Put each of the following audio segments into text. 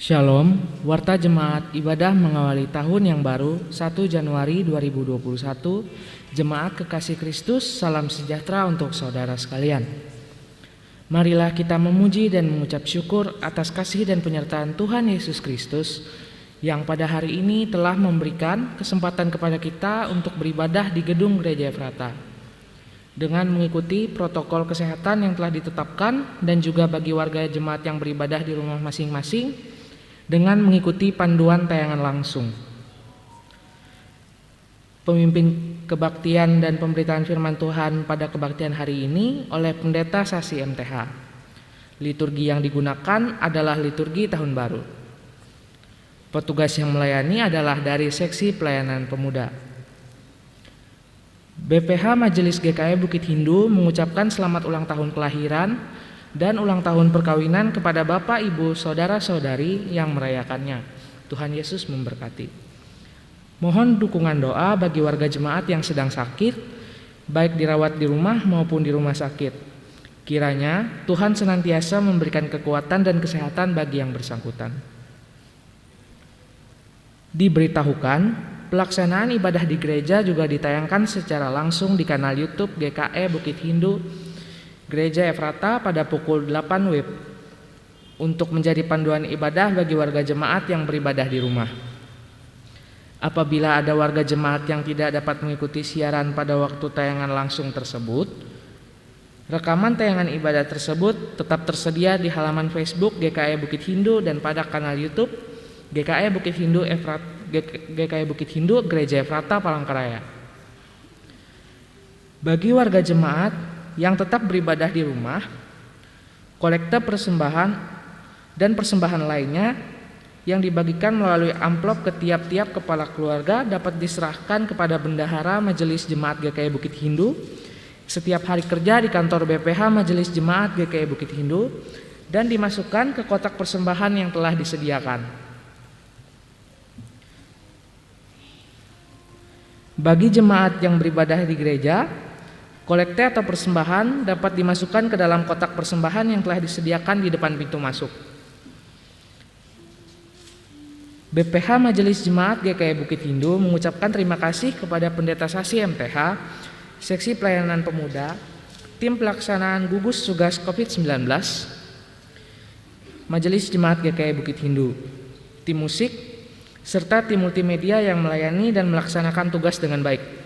Shalom, Warta Jemaat Ibadah mengawali tahun yang baru 1 Januari 2021. Jemaat Kekasih Kristus, salam sejahtera untuk saudara sekalian. Marilah kita memuji dan mengucap syukur atas kasih dan penyertaan Tuhan Yesus Kristus yang pada hari ini telah memberikan kesempatan kepada kita untuk beribadah di gedung Gereja Efrata dengan mengikuti protokol kesehatan yang telah ditetapkan, dan juga bagi warga jemaat yang beribadah di rumah masing-masing dengan mengikuti panduan tayangan langsung. Pemimpin kebaktian dan pemberitaan firman Tuhan pada kebaktian hari ini oleh Pendeta Sasi MTH. Liturgi yang digunakan adalah liturgi tahun baru. Petugas yang melayani adalah dari seksi pelayanan pemuda. BPH Majelis GKI Bukit Hindu mengucapkan selamat ulang tahun kelahiran dan ulang tahun perkawinan kepada Bapak, Ibu, Saudara-saudari yang merayakannya. Tuhan Yesus memberkati. Mohon dukungan doa bagi warga jemaat yang sedang sakit, baik dirawat di rumah maupun di rumah sakit. Kiranya Tuhan senantiasa memberikan kekuatan dan kesehatan bagi yang bersangkutan. Diberitahukan, pelaksanaan ibadah di gereja juga ditayangkan secara langsung di kanal YouTube GKI Bukit Hindu Gereja Efrata pada pukul 8 WIB untuk menjadi panduan ibadah bagi warga jemaat yang beribadah di rumah. Apabila ada warga jemaat yang tidak dapat mengikuti siaran pada waktu tayangan langsung tersebut, rekaman tayangan ibadah tersebut tetap tersedia di halaman Facebook GKI Bukit Hindu dan pada kanal YouTube GKI Bukit Hindu GKI Bukit Hindu Gereja Efrata Palangkaraya. Bagi warga jemaat yang tetap beribadah di rumah, kolekte persembahan dan persembahan lainnya yang dibagikan melalui amplop ke tiap-tiap kepala keluarga dapat diserahkan kepada Bendahara Majelis Jemaat GKI Bukit Hindu setiap hari kerja di kantor BPH Majelis Jemaat GKI Bukit Hindu dan dimasukkan ke kotak persembahan yang telah disediakan. Bagi jemaat yang beribadah di gereja, kolekte atau persembahan dapat dimasukkan ke dalam kotak persembahan yang telah disediakan di depan pintu masuk. BPH Majelis Jemaat GKI Bukit Hindu mengucapkan terima kasih kepada Pendeta Sasi MTH, Seksi Pelayanan Pemuda, Tim Pelaksanaan Gugus Tugas COVID-19, Majelis Jemaat GKI Bukit Hindu, Tim Musik, serta tim multimedia yang melayani dan melaksanakan tugas dengan baik.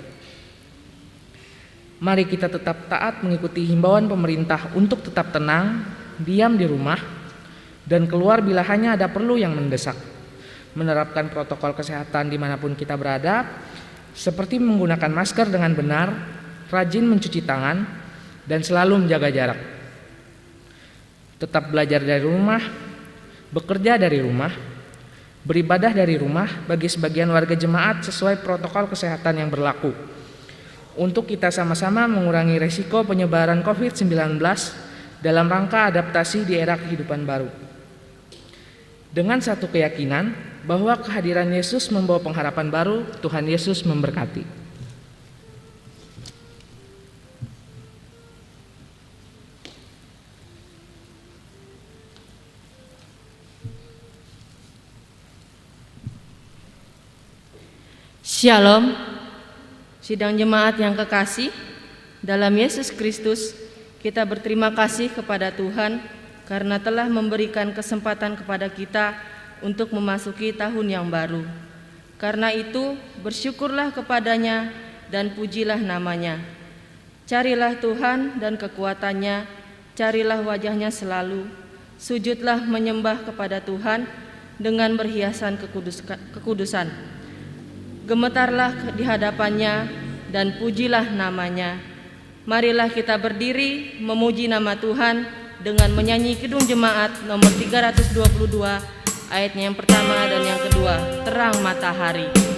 Mari kita tetap taat mengikuti himbauan pemerintah untuk tetap tenang, diam di rumah, dan keluar bila hanya ada perlu yang mendesak. Menerapkan protokol kesehatan dimanapun kita berada, seperti menggunakan masker dengan benar, rajin mencuci tangan, dan selalu menjaga jarak. Tetap belajar dari rumah, bekerja dari rumah, beribadah dari rumah bagi sebagian warga jemaat sesuai protokol kesehatan yang berlaku, untuk kita sama-sama mengurangi resiko penyebaran COVID-19 dalam rangka adaptasi di era kehidupan baru. Dengan satu keyakinan bahwa kehadiran Yesus membawa pengharapan baru, Tuhan Yesus memberkati. Shalom. Sidang jemaat yang kekasih, dalam Yesus Kristus kita berterima kasih kepada Tuhan karena telah memberikan kesempatan kepada kita untuk memasuki tahun yang baru. Karena itu bersyukurlah kepadanya dan pujilah namanya. Carilah Tuhan dan kekuatannya, carilah wajahnya selalu. Sujudlah menyembah kepada Tuhan dengan berhiasan kekudusan. Gemetarlah di hadapannya dan pujilah namanya. Marilah kita berdiri memuji nama Tuhan dengan menyanyi Kidung Jemaat nomor 322 ayatnya yang pertama dan yang kedua, Terang Matahari.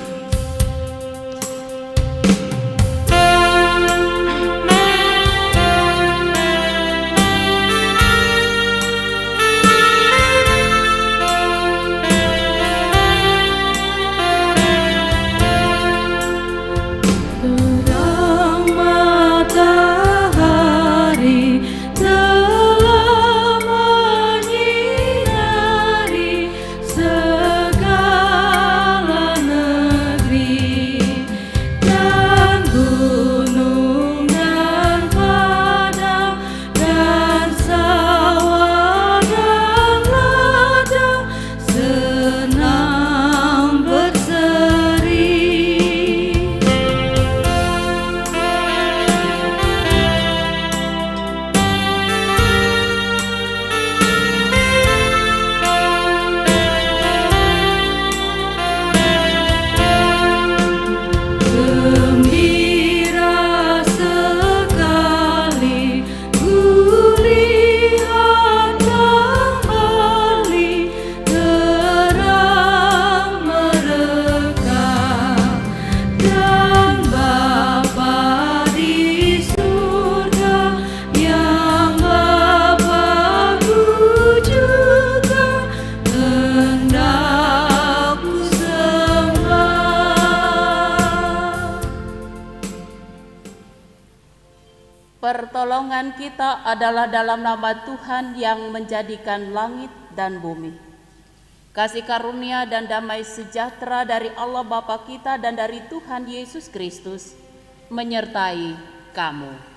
Telah menyinari Pertolongan kita adalah dalam nama Tuhan yang menjadikan langit dan bumi. Kasih karunia dan damai sejahtera dari Allah Bapa kita dan dari Tuhan Yesus Kristus menyertai kamu.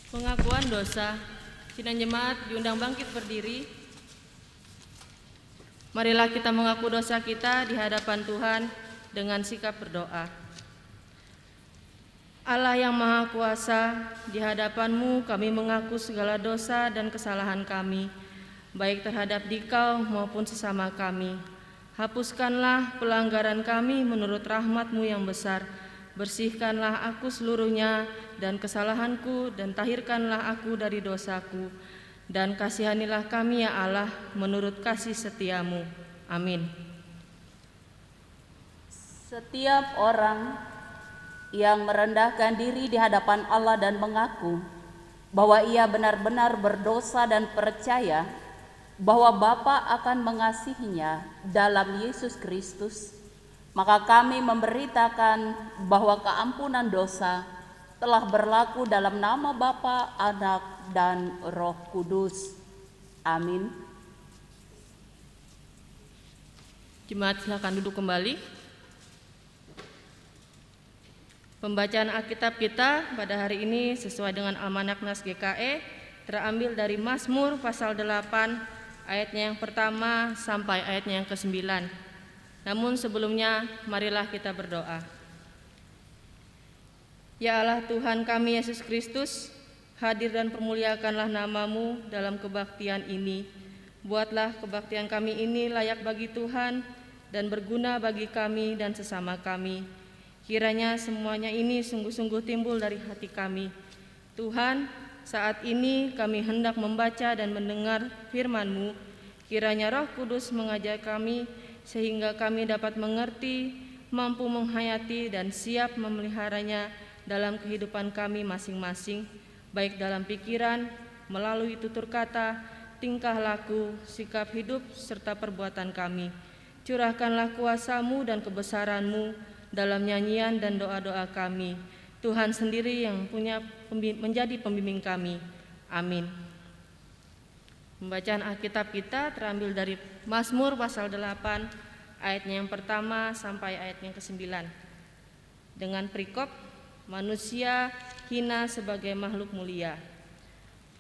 Pengakuan dosa. Sidang jemaat diundang bangkit berdiri. Marilah kita mengaku dosa kita di hadapan Tuhan dengan sikap berdoa. Allah yang Maha Kuasa, di hadapan-Mu kami mengaku segala dosa dan kesalahan kami, baik terhadap Dikau maupun sesama kami. Hapuskanlah pelanggaran kami menurut rahmat-Mu yang besar. Bersihkanlah aku seluruhnya dan kesalahanku, dan tahirkanlah aku dari dosaku. Dan kasihanilah kami ya Allah menurut kasih setia-Mu. Amin. Setiap orang yang merendahkan diri di hadapan Allah dan mengaku bahwa ia benar-benar berdosa dan percaya bahwa Bapa akan mengasihinya dalam Yesus Kristus, maka kami memberitakan bahwa keampunan dosa telah berlaku dalam nama Bapa, Anak, dan Roh Kudus. Amin. Jemaat silakan duduk kembali. Pembacaan Alkitab kita pada hari ini sesuai dengan Almanak Nas GKE terambil dari Mazmur pasal 8 ayatnya yang pertama sampai ayatnya yang ke-9. Namun sebelumnya marilah kita berdoa. Ya Allah Tuhan kami Yesus Kristus, hadir dan permuliakanlah nama-Mu dalam kebaktian ini. Buatlah kebaktian kami ini layak bagi Tuhan dan berguna bagi kami dan sesama kami. Kiranya semuanya ini sungguh-sungguh timbul dari hati kami. Tuhan, saat ini kami hendak membaca dan mendengar firman-Mu. Kiranya Roh Kudus mengajar kami sehingga kami dapat mengerti, mampu menghayati dan siap memeliharanya dalam kehidupan kami masing-masing, baik dalam pikiran, melalui tutur kata, tingkah laku, sikap hidup, serta perbuatan kami. Curahkanlah kuasa-Mu dan kebesaran-Mu dalam nyanyian dan doa-doa kami. Tuhan sendiri yang menjadi pembimbing kami. Amin. Pembacaan Alkitab kita terambil dari Mazmur pasal 8 ayatnya yang pertama sampai ayatnya yang ke-9. Dengan perikop manusia hina sebagai makhluk mulia.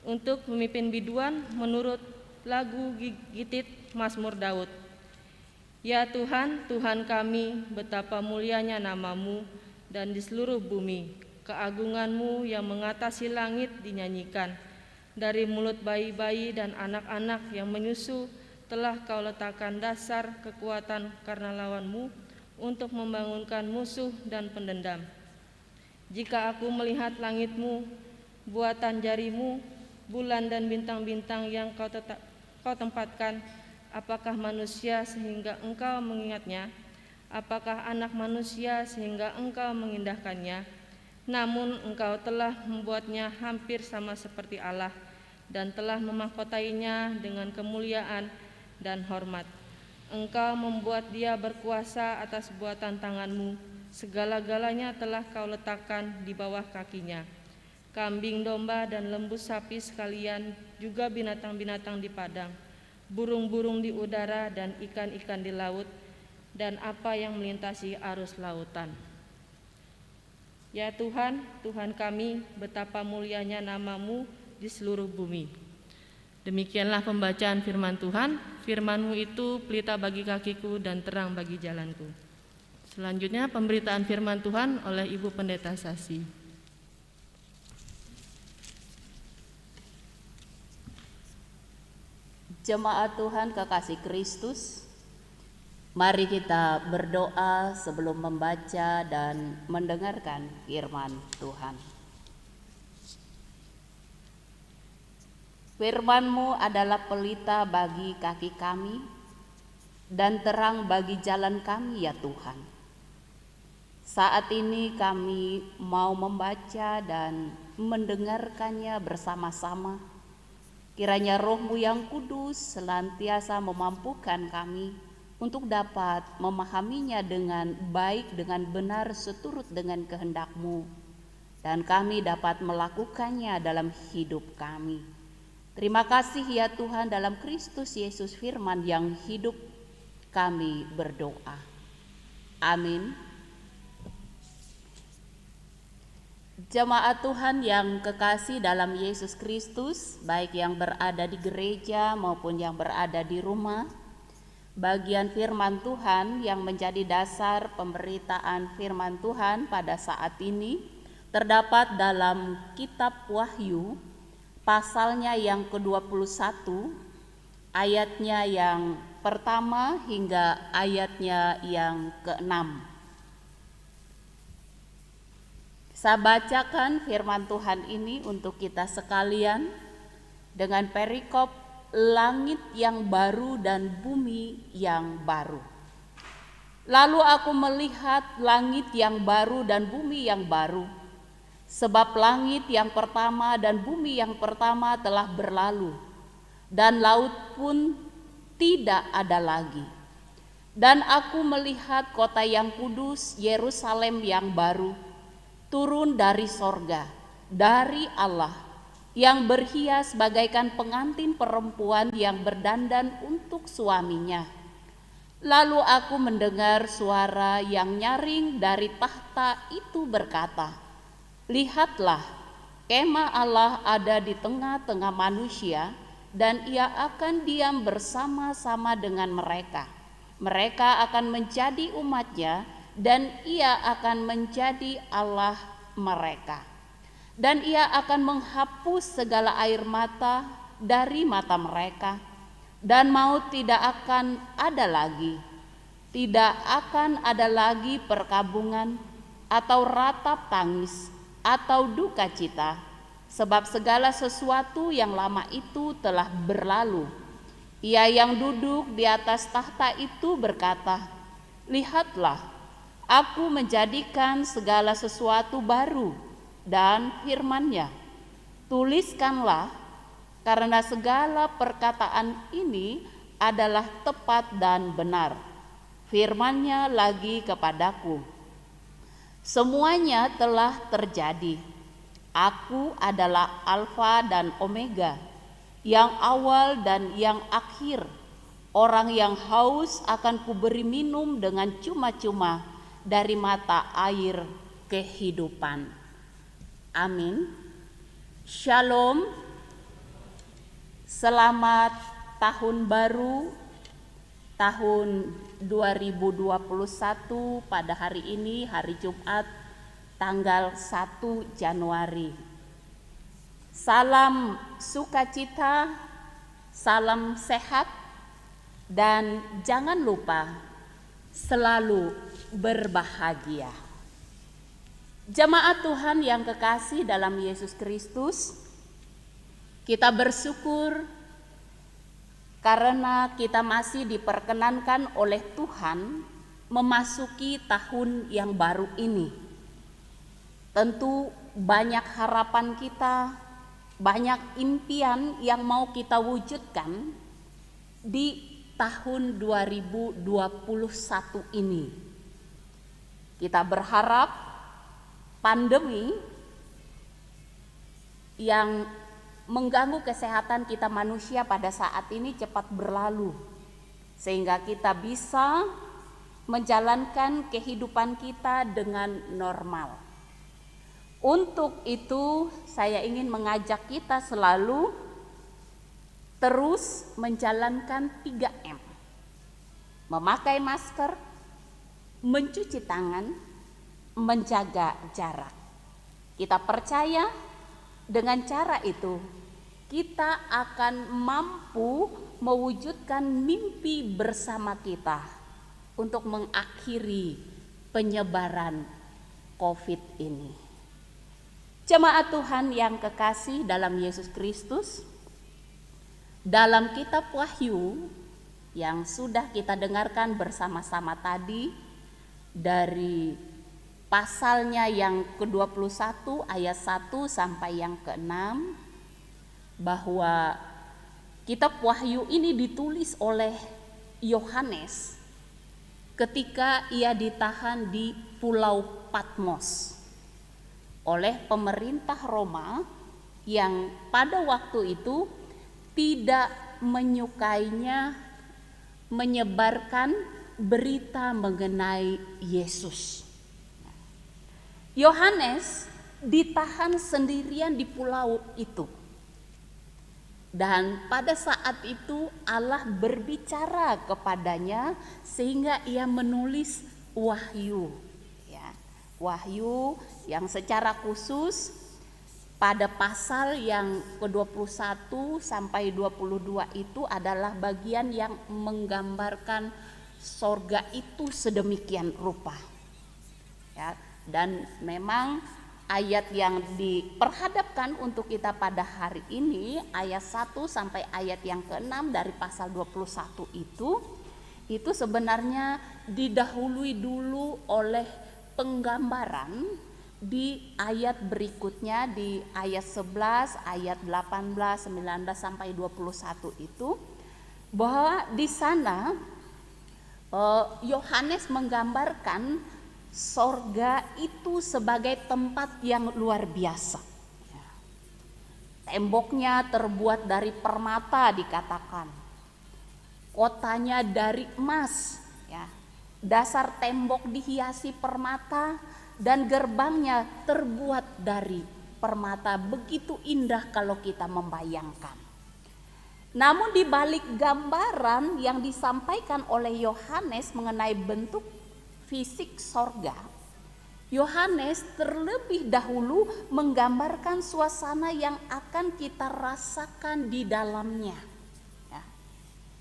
Untuk pemimpin biduan menurut lagu Gitit Mazmur Daud. Ya Tuhan, Tuhan kami, betapa mulianya nama-Mu dan di seluruh bumi. Keagungan-Mu yang mengatasi langit dinyanyikan. Dari mulut bayi-bayi dan anak-anak yang menyusu telah Kau letakkan dasar kekuatan karena lawan-Mu untuk membangunkan musuh dan pendendam. Jika aku melihat langit-Mu, buatan jari-Mu, bulan dan bintang-bintang yang Kau Kau tempatkan, apakah manusia sehingga Engkau mengingatnya? Apakah anak manusia sehingga Engkau mengindahkannya? Namun Engkau telah membuatnya hampir sama seperti Allah dan telah memahkotainya dengan kemuliaan dan hormat. Engkau membuat dia berkuasa atas buatan tanganmu. Segala-galanya telah Kau letakkan di bawah kakinya. Kambing domba dan lembu sapi sekalian, juga binatang-binatang di padang, burung-burung di udara dan ikan-ikan di laut, dan apa yang melintasi arus lautan. Ya Tuhan, Tuhan kami, betapa mulianya nama-Mu di seluruh bumi. Demikianlah pembacaan firman Tuhan. Firman-Mu itu pelita bagi kakiku dan terang bagi jalanku. Selanjutnya pemberitaan firman Tuhan oleh Ibu Pendeta Sasi. Jemaat Tuhan kekasih Kristus, mari kita berdoa sebelum membaca dan mendengarkan firman Tuhan. Firman-Mu adalah pelita bagi kaki kami dan terang bagi jalan kami, ya Tuhan. Saat ini kami mau membaca dan mendengarkannya bersama-sama. Kiranya Roh-Mu yang kudus senantiasa memampukan kami untuk dapat memahaminya dengan baik, dengan benar, seturut dengan kehendak-Mu, dan kami dapat melakukannya dalam hidup kami. Terima kasih ya Tuhan, dalam Kristus Yesus firman yang hidup kami berdoa. Amin. Jemaat Tuhan yang kekasih dalam Yesus Kristus, baik yang berada di gereja maupun yang berada di rumah, bagian firman Tuhan yang menjadi dasar pemberitaan firman Tuhan pada saat ini terdapat dalam kitab Wahyu, pasalnya yang ke-21, ayatnya yang pertama hingga ayatnya yang ke-6. Saya bacakan firman Tuhan ini untuk kita sekalian dengan perikop langit yang baru dan bumi yang baru. Lalu aku melihat langit yang baru dan bumi yang baru, sebab langit yang pertama dan bumi yang pertama telah berlalu, dan laut pun tidak ada lagi. Dan aku melihat kota yang kudus, Yerusalem yang baru, turun dari sorga, dari Allah, yang berhias bagaikan pengantin perempuan yang berdandan untuk suaminya. Lalu aku mendengar suara yang nyaring dari tahta itu berkata, "Lihatlah, kemah Allah ada di tengah-tengah manusia, dan Ia akan diam bersama-sama dengan mereka. Mereka akan menjadi umat-Nya, dan Ia akan menjadi Allah mereka. Dan Ia akan menghapus segala air mata dari mata mereka, dan maut tidak akan ada lagi. Tidak akan ada lagi perkabungan atau ratap tangis atau duka cita, sebab segala sesuatu yang lama itu telah berlalu." Ia yang duduk di atas tahta itu berkata, "Lihatlah, Aku menjadikan segala sesuatu baru," dan firman-Nya, "Tuliskanlah, karena segala perkataan ini adalah tepat dan benar." Firman-Nya lagi kepadaku, "Semuanya telah terjadi. Aku adalah Alfa dan Omega, yang awal dan yang akhir. Orang yang haus akan kuberi minum dengan cuma-cuma dari mata air kehidupan." Amin. Shalom. Selamat tahun baru, tahun 2021 pada hari ini, hari Jumat, tanggal 1 Januari. Salam sukacita, salam sehat, dan jangan lupa selalu berbahagia. Jemaat Tuhan yang kekasih dalam Yesus Kristus, kita bersyukur karena kita masih diperkenankan oleh Tuhan memasuki tahun yang baru ini. Tentu banyak harapan kita, banyak impian yang mau kita wujudkan di tahun 2021 ini. Kita berharap pandemi yang mengganggu kesehatan kita manusia pada saat ini cepat berlalu, sehingga kita bisa menjalankan kehidupan kita dengan normal. Untuk itu saya ingin mengajak kita selalu terus menjalankan 3M. Memakai masker, mencuci tangan, menjaga jarak. Kita percaya dengan cara itu kita akan mampu mewujudkan mimpi bersama kita untuk mengakhiri penyebaran COVID ini. Jemaat Tuhan yang kekasih dalam Yesus Kristus, dalam kitab Wahyu yang sudah kita dengarkan bersama-sama tadi dari pasalnya yang ke-21 ayat 1 sampai yang ke-6, bahwa kitab Wahyu ini ditulis oleh Yohanes ketika ia ditahan di Pulau Patmos oleh pemerintah Roma yang pada waktu itu tidak menyukainya menyebarkan berita mengenai Yesus. Yohanes ditahan sendirian di pulau itu. Dan pada saat itu Allah berbicara kepadanya sehingga ia menulis Wahyu. Ya, Wahyu yang secara khusus pada pasal yang ke-21 sampai 22 itu adalah bagian yang menggambarkan sorga itu sedemikian rupa. Ya, dan memang ayat yang diperhadapkan untuk kita pada hari ini, ayat 1 sampai ayat yang ke-6 dari pasal 21 itu sebenarnya didahului dulu oleh penggambaran di ayat berikutnya, di ayat 11, ayat 18, 19 sampai 21 itu, bahwa di sana Yohanes menggambarkan sorga itu sebagai tempat yang luar biasa. Temboknya terbuat dari permata dikatakan, kotanya dari emas, ya. Dasar tembok dihiasi permata dan gerbangnya terbuat dari permata. Begitu indah kalau kita membayangkan. Namun di balik gambaran yang disampaikan oleh Yohanes mengenai bentuk fisik sorga, Yohanes terlebih dahulu menggambarkan suasana yang akan kita rasakan di dalamnya. Ya.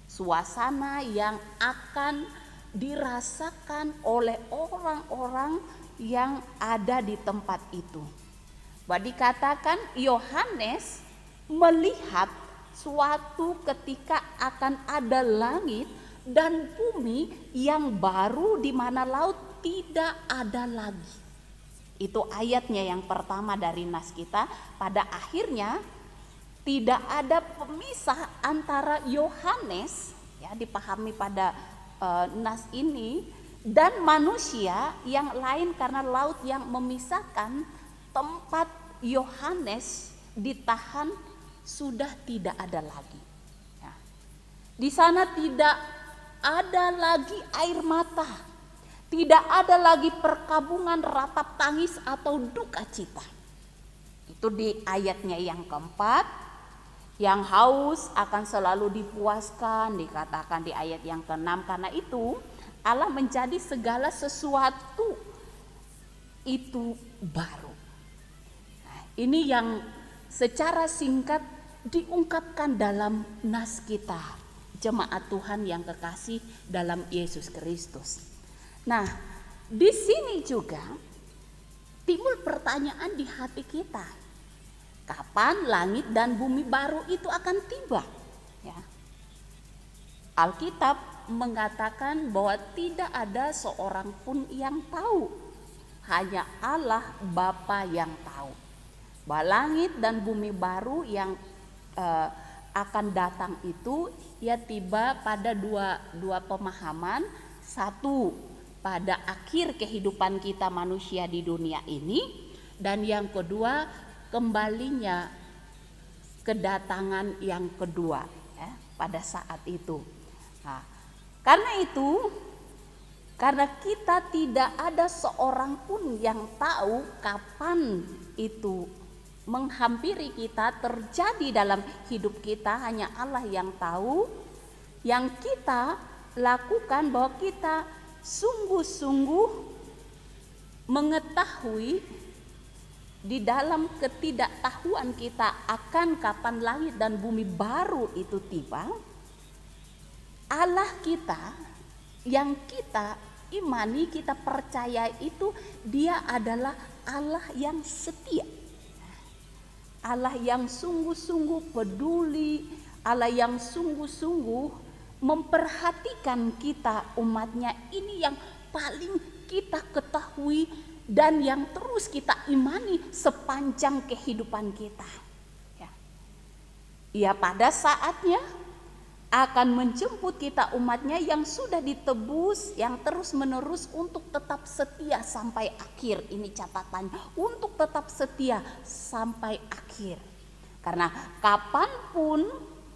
Suasana yang akan dirasakan oleh orang-orang yang ada di tempat itu. Bahwa dikatakan Yohanes melihat suatu ketika akan ada langit dan bumi yang baru di mana laut tidak ada lagi. Itu ayatnya yang pertama dari nas kita. Pada akhirnya tidak ada pemisah antara Yohanes, ya, dipahami pada nas ini, dan manusia yang lain, karena laut yang memisahkan tempat Yohanes ditahan sudah tidak ada lagi. Ya. Di sana tidak ada lagi air mata, tidak ada lagi perkabungan ratap tangis atau duka cita. Itu di ayatnya yang keempat. Yang haus akan selalu dipuaskan, dikatakan di ayat yang ke-6. Karena itu Allah menjadi segala sesuatu itu baru. Nah, ini yang secara singkat diungkapkan dalam nas kita, jemaat Tuhan yang kekasih dalam Yesus Kristus. Nah, di sini juga timbul pertanyaan di hati kita. Kapan langit dan bumi baru itu akan tiba? Ya. Alkitab mengatakan bahwa tidak ada seorang pun yang tahu, hanya Allah Bapa yang tahu. Bahwa langit dan bumi baru yang akan datang itu ya tiba pada dua pemahaman. Satu, pada akhir kehidupan kita manusia di dunia ini, dan yang kedua kembalinya kedatangan yang kedua ya, pada saat itu. Nah, karena kita tidak ada seorang pun yang tahu kapan itu menghampiri kita, terjadi dalam hidup kita, hanya Allah yang tahu. Yang kita lakukan bahwa kita sungguh-sungguh mengetahui di dalam ketidaktahuan kita akan kapan langit dan bumi baru itu tiba. Allah kita yang kita imani, kita percaya itu dia adalah Allah yang setia, Allah yang sungguh-sungguh peduli, Allah yang sungguh-sungguh memperhatikan kita umatnya. Ini yang paling kita ketahui dan yang terus kita imani sepanjang kehidupan kita. Ya, pada saatnya akan menjemput kita umatnya yang sudah ditebus, yang terus menerus untuk tetap setia sampai akhir. Ini catatannya, untuk tetap setia sampai akhir. Karena kapanpun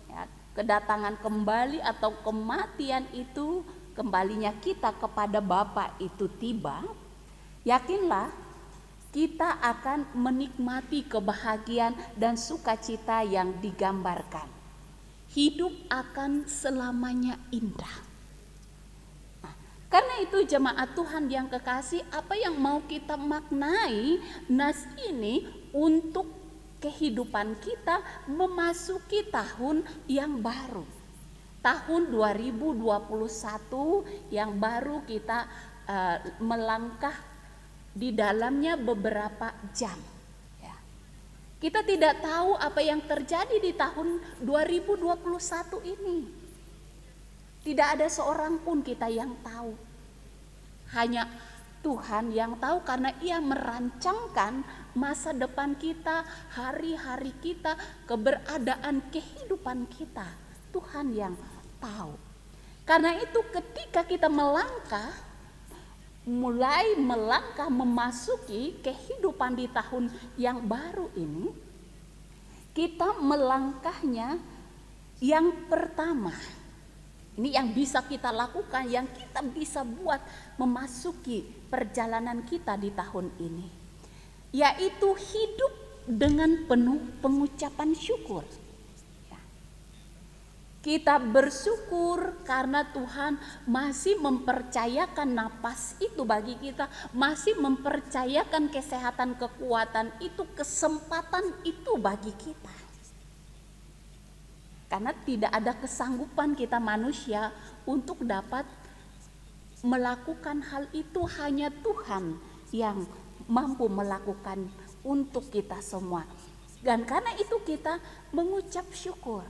ya, kedatangan kembali atau kematian itu, kembalinya kita kepada Bapa itu tiba, yakinlah kita akan menikmati kebahagiaan dan sukacita yang digambarkan. Hidup akan selamanya indah. Nah, karena itu jemaat Tuhan yang kekasih, apa yang mau kita maknai nas ini untuk kehidupan kita memasuki tahun yang baru. Tahun 2021 yang baru kita melangkah di dalamnya beberapa jam. Ya. Kita tidak tahu apa yang terjadi di tahun 2021 ini. Tidak ada seorang pun kita yang tahu. Hanya Tuhan yang tahu, karena Ia merancangkan masa depan kita, hari-hari kita, keberadaan kehidupan kita. Tuhan yang tahu. Karena itu ketika kita mulai melangkah memasuki kehidupan di tahun yang baru ini, kita melangkahnya yang pertama. Ini yang bisa kita lakukan, yang kita bisa buat memasuki perjalanan kita di tahun ini, yaitu hidup dengan penuh pengucapan syukur. Kita bersyukur karena Tuhan masih mempercayakan napas itu bagi kita, masih mempercayakan kesehatan, kekuatan itu, kesempatan itu bagi kita. Karena tidak ada kesanggupan kita manusia untuk dapat melakukan hal itu, hanya Tuhan yang mampu melakukan untuk kita semua. Dan karena itu kita mengucap syukur.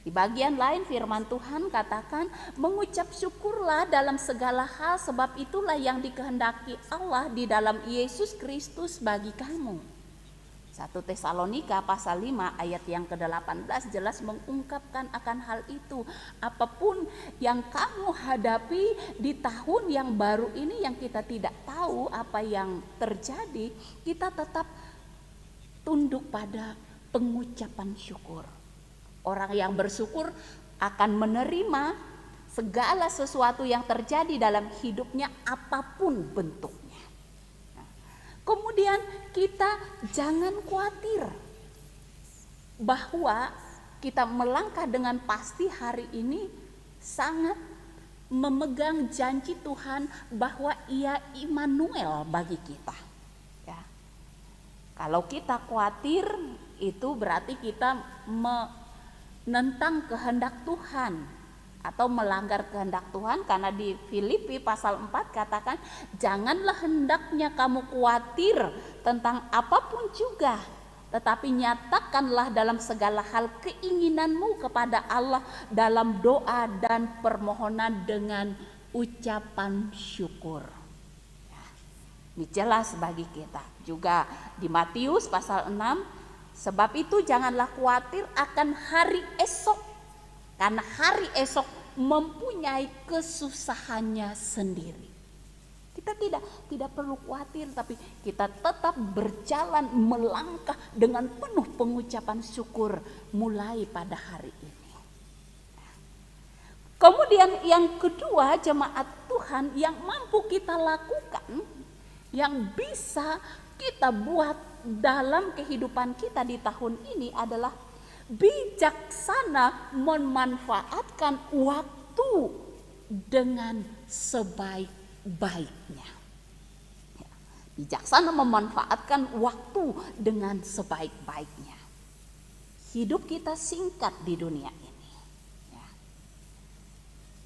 Di bagian lain firman Tuhan katakan, mengucap syukurlah dalam segala hal, sebab itulah yang dikehendaki Allah di dalam Yesus Kristus bagi kamu. 1 Tesalonika pasal 5 ayat yang ke-18 jelas mengungkapkan akan hal itu. Apapun yang kamu hadapi di tahun yang baru ini, yang kita tidak tahu apa yang terjadi, kita tetap tunduk pada pengucapan syukur. Orang yang bersyukur akan menerima segala sesuatu yang terjadi dalam hidupnya, apapun bentuknya. Nah, kemudian kita jangan khawatir bahwa kita melangkah dengan pasti hari ini sangat memegang janji Tuhan bahwa Ia Immanuel bagi kita. Ya. Kalau kita khawatir, itu berarti kita menentang kehendak Tuhan atau melanggar kehendak Tuhan. Karena di Filipi pasal 4 katakan, janganlah hendaknya kamu khawatir tentang apapun juga, tetapi nyatakanlah dalam segala hal keinginanmu kepada Allah dalam doa dan permohonan dengan ucapan syukur. Ini jelas bagi kita. Juga di Matius pasal 6, sebab itu janganlah khawatir akan hari esok, karena hari esok mempunyai kesusahannya sendiri. Kita tidak perlu khawatir, tapi kita tetap berjalan melangkah dengan penuh pengucapan syukur mulai pada hari ini. Kemudian yang kedua, jemaat Tuhan, yang mampu kita lakukan, yang bisa kita buat dalam kehidupan kita di tahun ini adalah bijaksana memanfaatkan waktu dengan sebaik-baiknya. Bijaksana memanfaatkan waktu dengan sebaik-baiknya. Hidup kita singkat di dunia ini.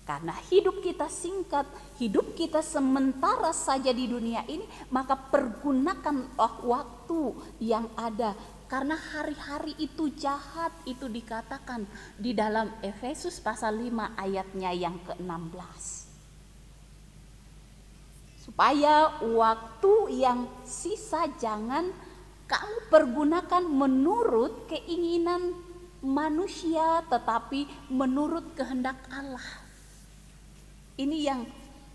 Karena hidup kita singkat, hidup kita sementara saja di dunia ini, maka pergunakanlah waktu yang ada. Karena hari-hari itu jahat, itu dikatakan di dalam Efesus pasal 5 ayatnya yang ke-16. Supaya waktu yang sisa jangan kamu pergunakan menurut keinginan manusia, tetapi menurut kehendak Allah. Ini yang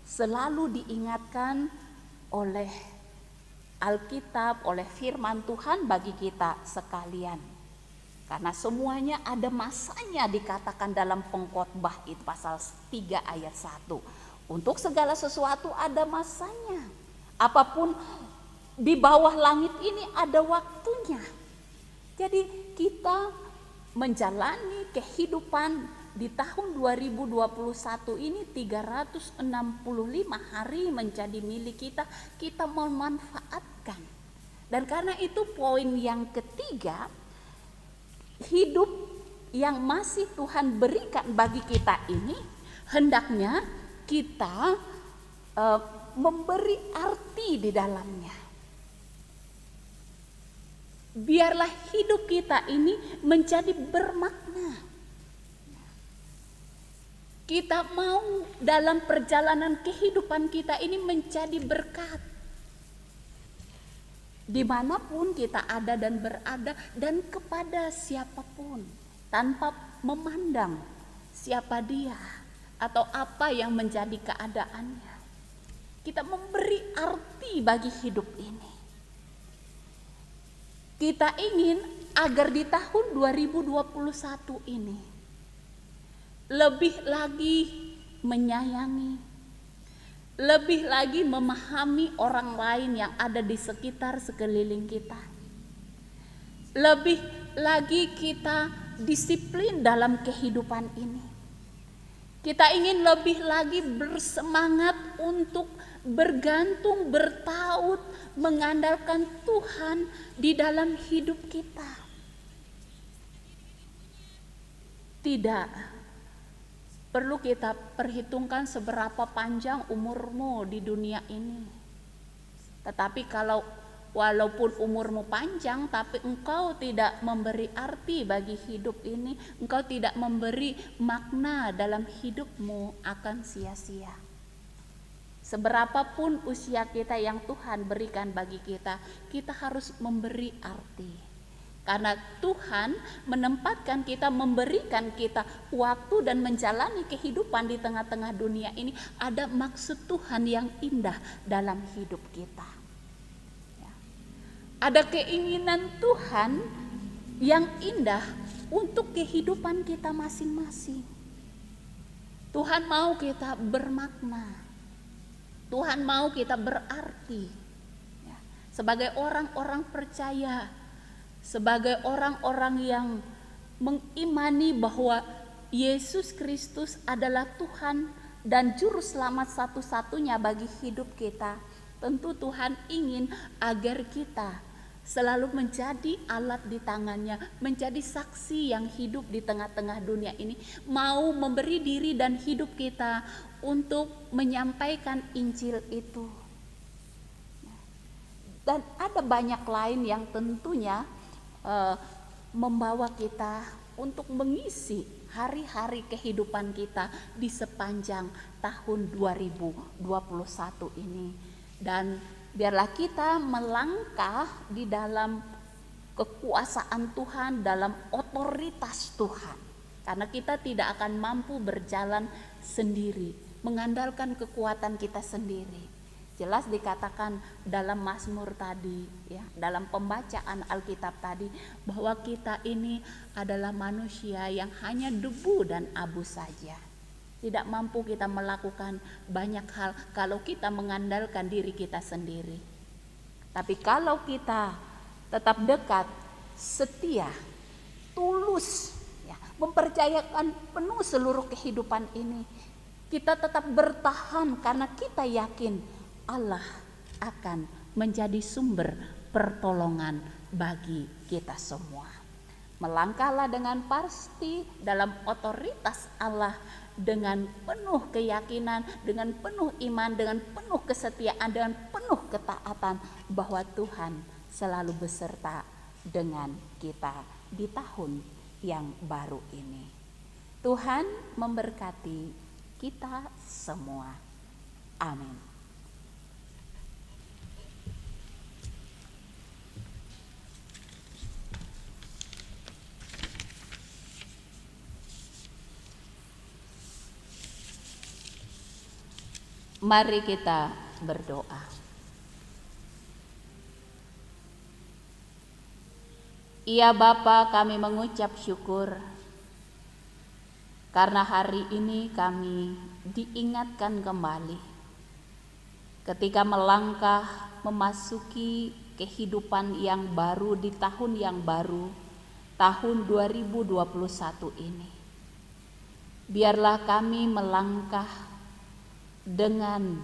selalu diingatkan oleh Alkitab, oleh firman Tuhan bagi kita sekalian. Karena semuanya ada masanya, dikatakan dalam Pengkhotbah itu pasal 3 ayat 1. Untuk segala sesuatu ada masanya. Apapun di bawah langit ini ada waktunya. Jadi kita menjalani kehidupan di tahun 2021 ini 365 hari menjadi milik kita, kita memanfaatkan. Dan karena itu poin yang ketiga, hidup yang masih Tuhan berikan bagi kita ini hendaknya kita memberi arti di dalamnya. Biarlah hidup kita ini menjadi bermakna. Kita mau dalam perjalanan kehidupan kita ini menjadi berkat. Dimanapun kita ada dan berada, dan kepada siapapun, tanpa memandang siapa dia atau apa yang menjadi keadaannya. Kita memberi arti bagi hidup ini. Kita ingin agar di tahun 2021 ini lebih lagi menyayangi, lebih lagi memahami orang lain yang ada di sekitar sekeliling kita. Lebih lagi kita disiplin dalam kehidupan ini. Kita ingin lebih lagi bersemangat untuk bergantung, bertaut, mengandalkan Tuhan di dalam hidup kita. Tidak perlu kita perhitungkan seberapa panjang umurmu di dunia ini. Tetapi walaupun umurmu panjang, tapi engkau tidak memberi arti bagi hidup ini, engkau tidak memberi makna dalam hidupmu, akan sia-sia. Seberapapun usia kita yang Tuhan berikan bagi kita, kita harus memberi arti. Karena Tuhan menempatkan kita, memberikan kita waktu dan menjalani kehidupan di tengah-tengah dunia ini, ada maksud Tuhan yang indah dalam hidup kita. Ya. Ada keinginan Tuhan yang indah untuk kehidupan kita masing-masing. Tuhan mau kita bermakna. Tuhan mau kita berarti. Ya. Sebagai orang-orang percaya, sebagai orang-orang yang mengimani bahwa Yesus Kristus adalah Tuhan dan Juru Selamat satu-satunya bagi hidup kita, tentu Tuhan ingin agar kita selalu menjadi alat di tangannya, menjadi saksi yang hidup di tengah-tengah dunia ini, mau memberi diri dan hidup kita untuk menyampaikan Injil itu. Dan ada banyak lain yang tentunya membawa kita untuk mengisi hari-hari kehidupan kita di sepanjang tahun 2021 ini. Dan biarlah kita melangkah di dalam kekuasaan Tuhan, dalam otoritas Tuhan. Karena kita tidak akan mampu berjalan sendiri, mengandalkan kekuatan kita sendiri. Jelas dikatakan dalam Mazmur tadi, ya, dalam pembacaan Alkitab tadi, bahwa kita ini adalah manusia yang hanya debu dan abu saja. Tidak mampu kita melakukan banyak hal kalau kita mengandalkan diri kita sendiri. Tapi kalau kita tetap dekat, setia, tulus, ya, mempercayakan penuh seluruh kehidupan ini, kita tetap bertahan karena kita yakin Allah akan menjadi sumber pertolongan bagi kita semua. Melangkahlah dengan pasti dalam otoritas Allah, dengan penuh keyakinan, dengan penuh iman, dengan penuh kesetiaan, dengan penuh ketaatan bahwa Tuhan selalu beserta dengan kita di tahun yang baru ini. Tuhan memberkati kita semua. Amin. Mari kita berdoa. Ya Bapa, kami mengucap syukur karena hari ini kami diingatkan kembali ketika melangkah memasuki kehidupan yang baru di tahun yang baru, tahun 2021 ini. Biarlah kami melangkah dengan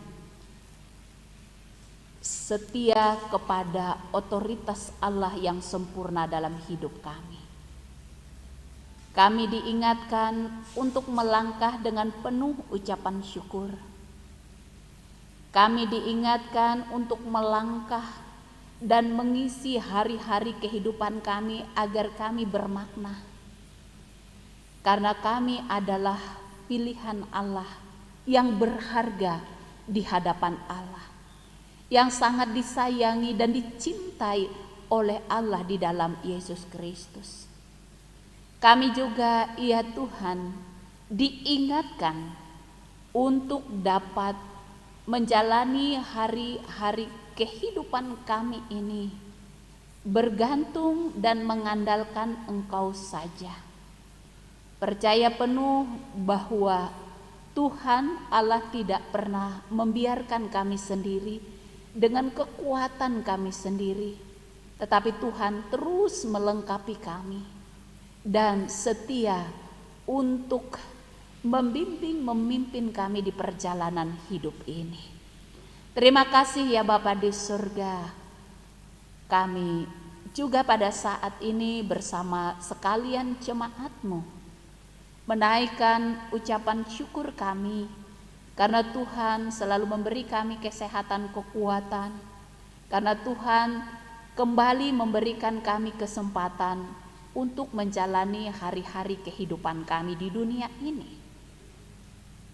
setia kepada otoritas Allah yang sempurna dalam hidup kami. Kami diingatkan untuk melangkah dengan penuh ucapan syukur. Kami diingatkan untuk melangkah dan mengisi hari-hari kehidupan kami agar kami bermakna. Karena kami adalah pilihan Allah yang berharga di hadapan Allah, yang sangat disayangi dan dicintai oleh Allah di dalam Yesus Kristus. Kami juga, ya Tuhan, diingatkan untuk dapat menjalani hari-hari kehidupan kami ini bergantung dan mengandalkan Engkau saja. Percaya penuh bahwa Tuhan Allah tidak pernah membiarkan kami sendiri dengan kekuatan kami sendiri, tetapi Tuhan terus melengkapi kami dan setia untuk membimbing, memimpin kami di perjalanan hidup ini. Terima kasih ya Bapa di surga. Kami juga pada saat ini bersama sekalian jemaat-Mu menaikkan ucapan syukur kami karena Tuhan selalu memberi kami kesehatan, kekuatan, karena Tuhan kembali memberikan kami kesempatan untuk menjalani hari-hari kehidupan kami di dunia ini.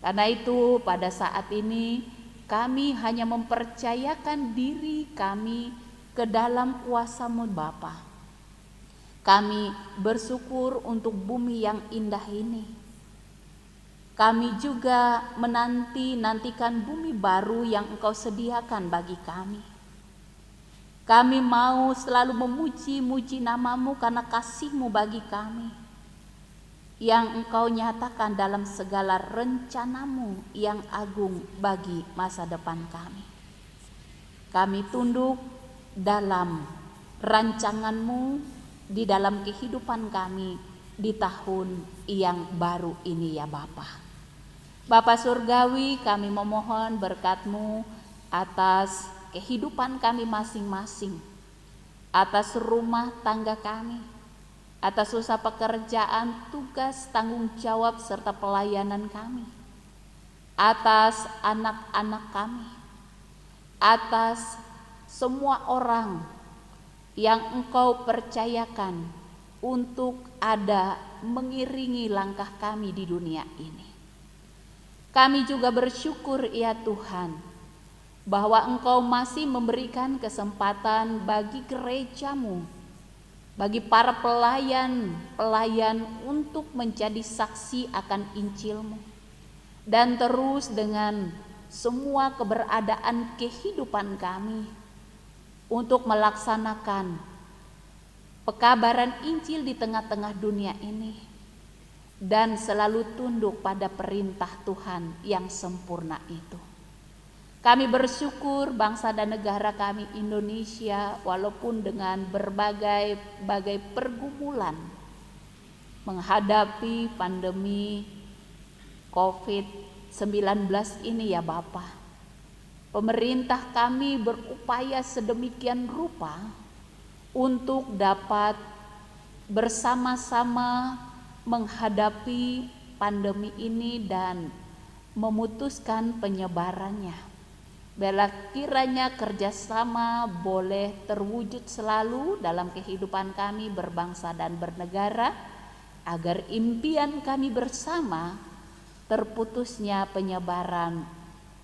Karena itu pada saat ini kami hanya mempercayakan diri kami ke dalam kuasa-Mu Bapa. Kami bersyukur untuk bumi yang indah ini. Kami juga menantikan bumi baru yang Engkau sediakan bagi kami. Kami mau selalu memuji-muji nama-Mu karena kasih-Mu bagi kami, yang Engkau nyatakan dalam segala rencana-Mu yang agung bagi masa depan kami. Kami tunduk dalam rancangan-Mu di dalam kehidupan kami di tahun yang baru ini ya Bapa. Bapa Surgawi, kami memohon berkat-Mu atas kehidupan kami masing-masing, atas rumah tangga kami, atas usaha pekerjaan, tugas, tanggung jawab serta pelayanan kami, atas anak-anak kami, atas semua orang yang Engkau percayakan untuk ada mengiringi langkah kami di dunia ini. Kami juga bersyukur ya Tuhan, bahwa Engkau masih memberikan kesempatan bagi gereja-Mu, bagi para pelayan untuk menjadi saksi akan Injil-Mu, dan terus dengan semua keberadaan kehidupan kami untuk melaksanakan pekabaran Injil di tengah-tengah dunia ini, dan selalu tunduk pada perintah Tuhan yang sempurna itu. Kami bersyukur bangsa dan negara kami Indonesia, walaupun dengan berbagai pergumulan menghadapi pandemi COVID-19 ini ya Bapa, pemerintah kami berupaya sedemikian rupa untuk dapat bersama-sama menghadapi pandemi ini dan memutuskan penyebarannya. Bila kiranya kerjasama boleh terwujud selalu dalam kehidupan kami berbangsa dan bernegara, agar impian kami bersama terputusnya penyebaran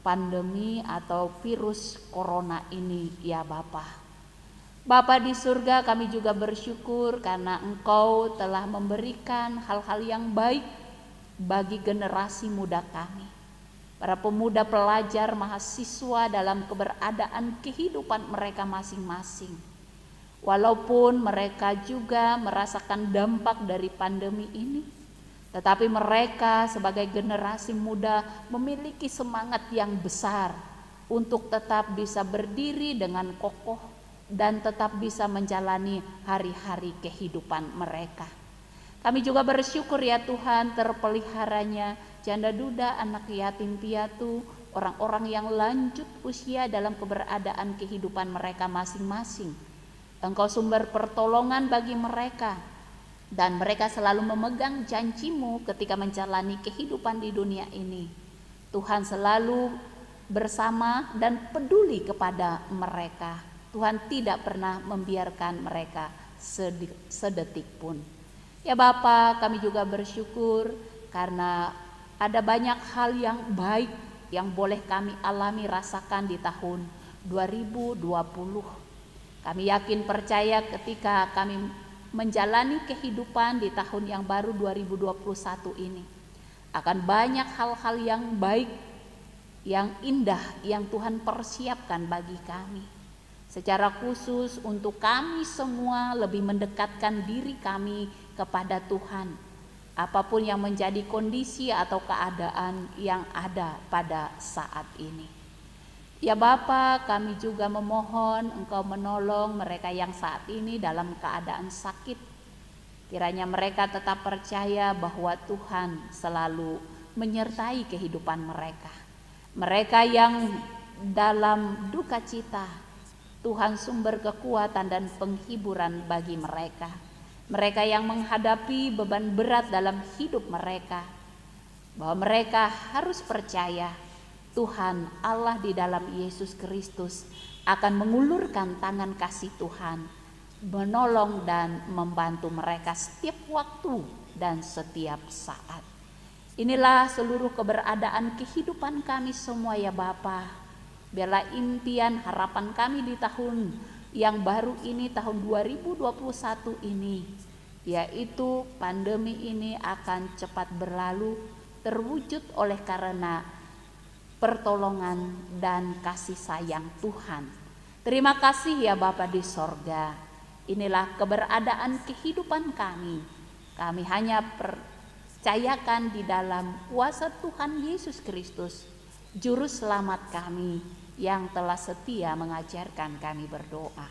pandemi atau virus corona ini ya Bapa. Bapa di surga, kami juga bersyukur karena Engkau telah memberikan hal-hal yang baik bagi generasi muda kami. Para pemuda pelajar mahasiswa dalam keberadaan kehidupan mereka masing-masing. Walaupun mereka juga merasakan dampak dari pandemi ini, tetapi mereka sebagai generasi muda memiliki semangat yang besar untuk tetap bisa berdiri dengan kokoh dan tetap bisa menjalani hari-hari kehidupan mereka. Kami juga bersyukur ya Tuhan, terpeliharanya janda duda, anak yatim piatu, orang-orang yang lanjut usia dalam keberadaan kehidupan mereka masing-masing. Engkau sumber pertolongan bagi mereka, dan mereka selalu memegang janji-Mu ketika menjalani kehidupan di dunia ini. Tuhan selalu bersama dan peduli kepada mereka. Tuhan tidak pernah membiarkan mereka sedetik pun. Ya Bapa, kami juga bersyukur karena ada banyak hal yang baik yang boleh kami alami rasakan di tahun 2020. Kami yakin percaya ketika kami menjalani kehidupan di tahun yang baru 2021 ini, akan banyak hal-hal yang baik, yang indah yang Tuhan persiapkan bagi kami. Secara khusus untuk kami semua lebih mendekatkan diri kami kepada Tuhan, apapun yang menjadi kondisi atau keadaan yang ada pada saat ini. Ya Bapa, kami juga memohon Engkau menolong mereka yang saat ini dalam keadaan sakit. Kiranya mereka tetap percaya bahwa Tuhan selalu menyertai kehidupan mereka. Mereka yang dalam duka cita, Tuhan sumber kekuatan dan penghiburan bagi mereka. Mereka yang menghadapi beban berat dalam hidup mereka, bahwa mereka harus percaya Tuhan Allah di dalam Yesus Kristus akan mengulurkan tangan kasih Tuhan, menolong dan membantu mereka setiap waktu dan setiap saat. Inilah seluruh keberadaan kehidupan kami semua ya Bapa. Biarlah impian harapan kami di tahun yang baru ini, tahun 2021 ini, yaitu pandemi ini akan cepat berlalu, terwujud oleh karena pertolongan dan kasih sayang Tuhan. Terima kasih ya Bapa di sorga. Inilah keberadaan kehidupan kami. Kami hanya percayakan di dalam kuasa Tuhan Yesus Kristus, Juru Selamat kami, yang telah setia mengajarkan kami berdoa.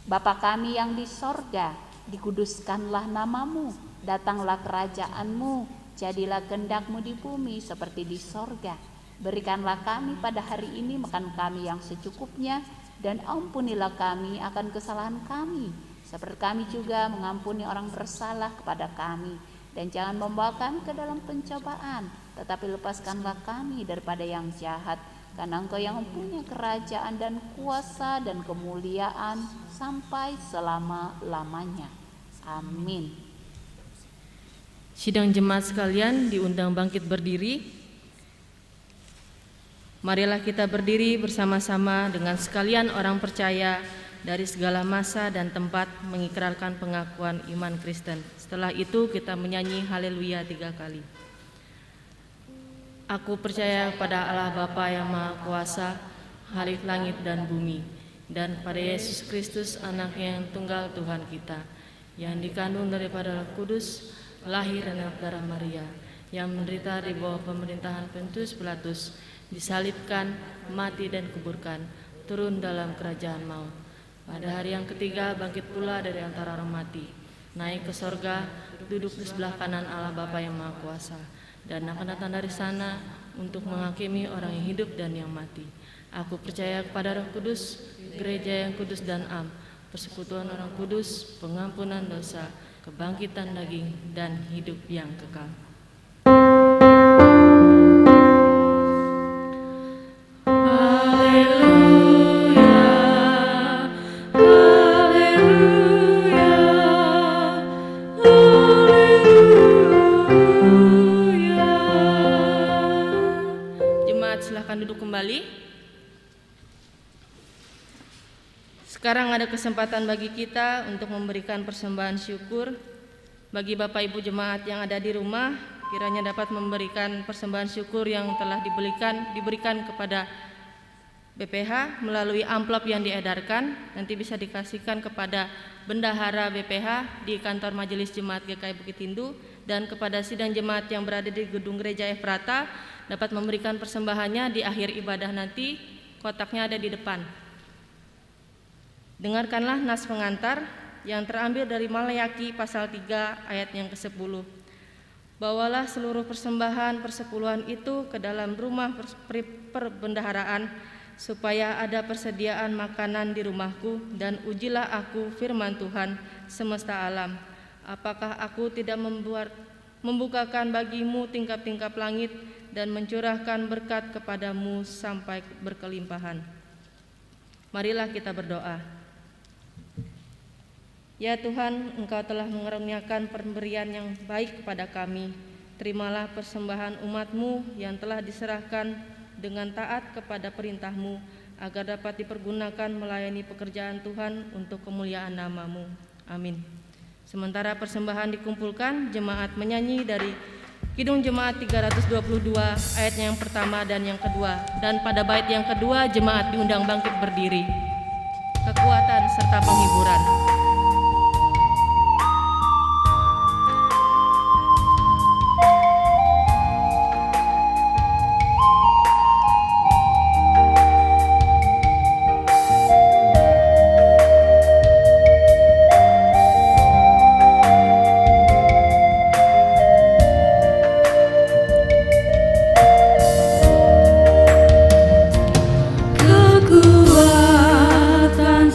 Bapa kami yang di sorga, dikuduskanlah nama-Mu, datanglah kerajaan-Mu, jadilah kehendak-Mu di bumi seperti di sorga. Berikanlah kami pada hari ini makan kami yang secukupnya, dan ampunilah kami akan kesalahan kami, seperti kami juga mengampuni orang bersalah kepada kami. Dan jangan membawa kami ke dalam pencobaan, tetapi lepaskanlah kami daripada yang jahat. karena Engkau yang mempunyai kerajaan dan kuasa dan kemuliaan sampai selama-lamanya. Amin. Sidang jemaat sekalian diundang bangkit berdiri. Marilah kita berdiri bersama-sama dengan sekalian orang percaya dari segala masa dan tempat mengikrarkan pengakuan iman Kristen. Setelah itu kita menyanyi haleluya 3 kali. Aku percaya pada Allah Bapa yang Maha Kuasa, Khalik langit dan bumi, dan pada Yesus Kristus anaknya yang tunggal Tuhan kita, yang dikandung daripada Roh Kudus, lahir dari darah Maria, yang menderita di bawah pemerintahan Pontius Pilatus, disalibkan, mati dan kuburkan, turun dalam kerajaan maut. Pada hari yang ketiga bangkit pula dari antara orang mati, naik ke sorga, duduk di sebelah kanan Allah Bapa yang Maha Kuasa, dan akan datang dari sana untuk menghakimi orang yang hidup dan yang mati. Aku percaya kepada Roh Kudus, gereja yang kudus dan am, persekutuan orang kudus, pengampunan dosa, kebangkitan daging, dan hidup yang kekal. Duduk kembali. Sekarang ada kesempatan bagi kita untuk memberikan persembahan syukur. Bagi Bapak Ibu jemaat yang ada di rumah, kiranya dapat memberikan persembahan syukur yang telah diberikan kepada BPH melalui amplop yang diedarkan. Nanti bisa dikasihkan kepada Bendahara BPH di kantor Majelis Jemaat GKI Bukit Hindu, dan kepada sidang jemaat yang berada di gedung Gereja Efrata dapat memberikan persembahannya di akhir ibadah nanti. Kotaknya ada di depan. Dengarkanlah nas pengantar yang terambil dari Malayaki pasal 3 ayat yang ke-10. Bawalah seluruh persembahan persepuluhan itu ke dalam rumah perbendaharaan, supaya ada persediaan makanan di rumahku, dan ujilah aku firman Tuhan semesta alam. Apakah aku tidak membukakan bagimu tingkap-tingkap langit dan mencurahkan berkat kepadamu sampai berkelimpahan. Marilah kita berdoa. Ya Tuhan, Engkau telah mengaruniakan pemberian yang baik kepada kami. Terimalah persembahan umat-Mu yang telah diserahkan dengan taat kepada perintah-Mu, agar dapat dipergunakan melayani pekerjaan Tuhan untuk kemuliaan nama-Mu. Amin. Sementara persembahan dikumpulkan, jemaat menyanyi dari Kidung Jemaat 322 ayat yang pertama dan yang kedua. Dan pada bait yang kedua, jemaat diundang bangkit berdiri. Kekuatan serta penghiburan.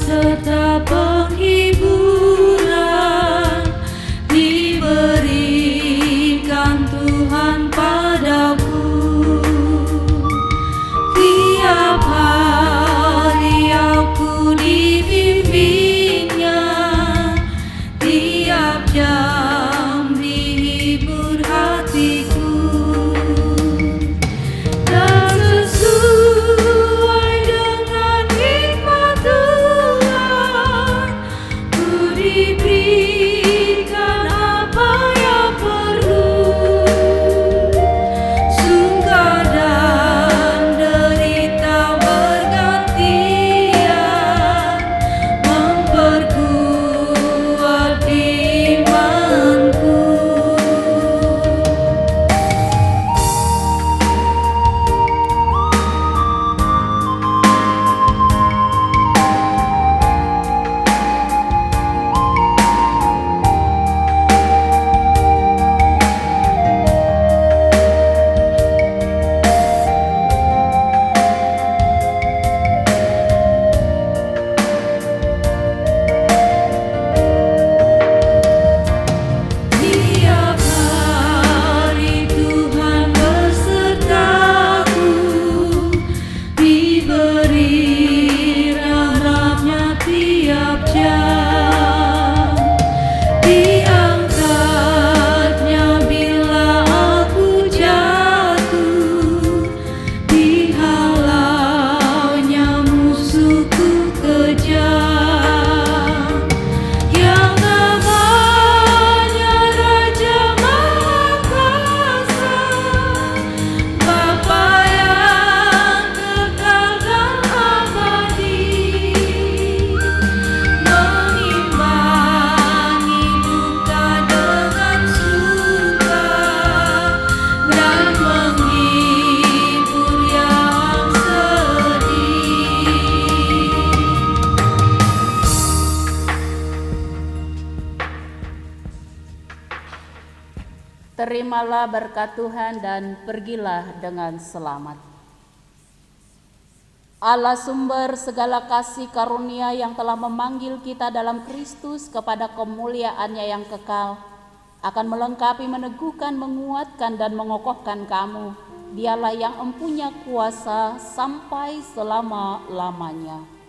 Serta penghibur Terimalah berkat Tuhan dan pergilah dengan selamat. Allah sumber segala kasih karunia yang telah memanggil kita dalam Kristus kepada kemuliaan-Nya yang kekal, akan melengkapi, meneguhkan, menguatkan, dan mengokohkan kamu. Dialah yang empunya kuasa sampai selama-lamanya.